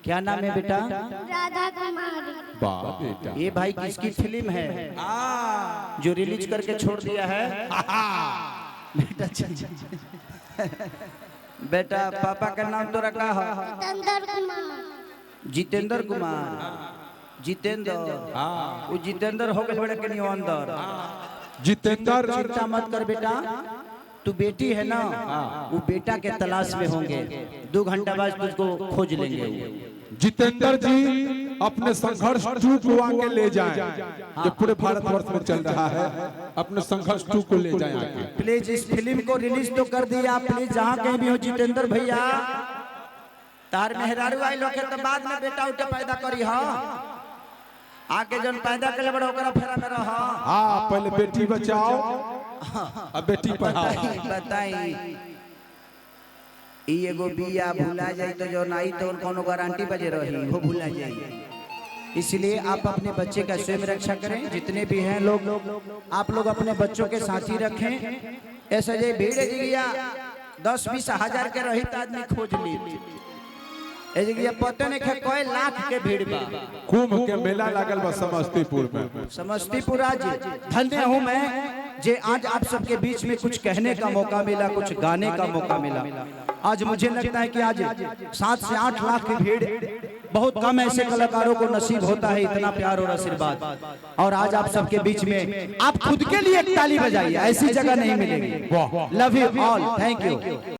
क्या नाम है बेटा? राधा कुमारी। बेटा ये भाई किसकी फिल्म है जो रिलीज करके छोड़ दिया है? बेटा बेटा पापा का नाम तो रखा है जितेंद्र कुमार। जितेंद्र कुमार। जितेंद्र वो जितेंद्र हो गए बड़े के नहीं अंदर। जितेंद्र चिंता मत कर बेटा, तू बेटी है ना, वो बेटा के तलाश में होंगे, 2 घंटा बाद तुझको खोज लेंगे। जितेंद्र जी अपने संघर्ष 2 को आगे ले जाएं, जो पूरे भारतवर्ष में चल रहा है। अपने संघर्ष 2 को ले जाएं आगे। प्लीज इस फिल्म को रिलीज तो कर दिया, प्लीज जहाँ कहीं भी हो जितेंद्र भैया, तार मेहरारू आई लोग तो बाद में बेटा उठे पैदा करी हा, आके जन पैदा कर बड़ा ओकरा फेरा में रहा। हाँ पहले बेटी बचाओ अब बेटी पढ़ाओ। बताई ई एगो बिया भूला जाए तो जो नहीं तो कोनो गारंटी बजे रही वो भूला जाए। इसलिए आप अपने बच्चे का स्वयं रक्षा करें, जितने भी हैं लोग आप लोग अपने बच्चों के साथी रखें। ऐसा जे भीड़ जगह 10-20 हजार के रही तो आदमी खोज ली, पता नहीं कोई लाख के भीड़ बा। कुंभ के मेला लागल बा समस्तीपुर में। समस्तीपुर आज धन्य हूँ मैं जे आज आप सबके बीच में कुछ कहने का मौका मिला, कुछ गाने का मौका मिला। आज मुझे लगता है कि आज 7 से 8 लाख की भीड़, बहुत कम ऐसे कलाकारों को नसीब होता है इतना प्यार और आशीर्वाद। और आज आप सबके बीच में आप खुद के लिए एक ताली बजाइए, ऐसी जगह नहीं मिलेगी। Love you all, thank you.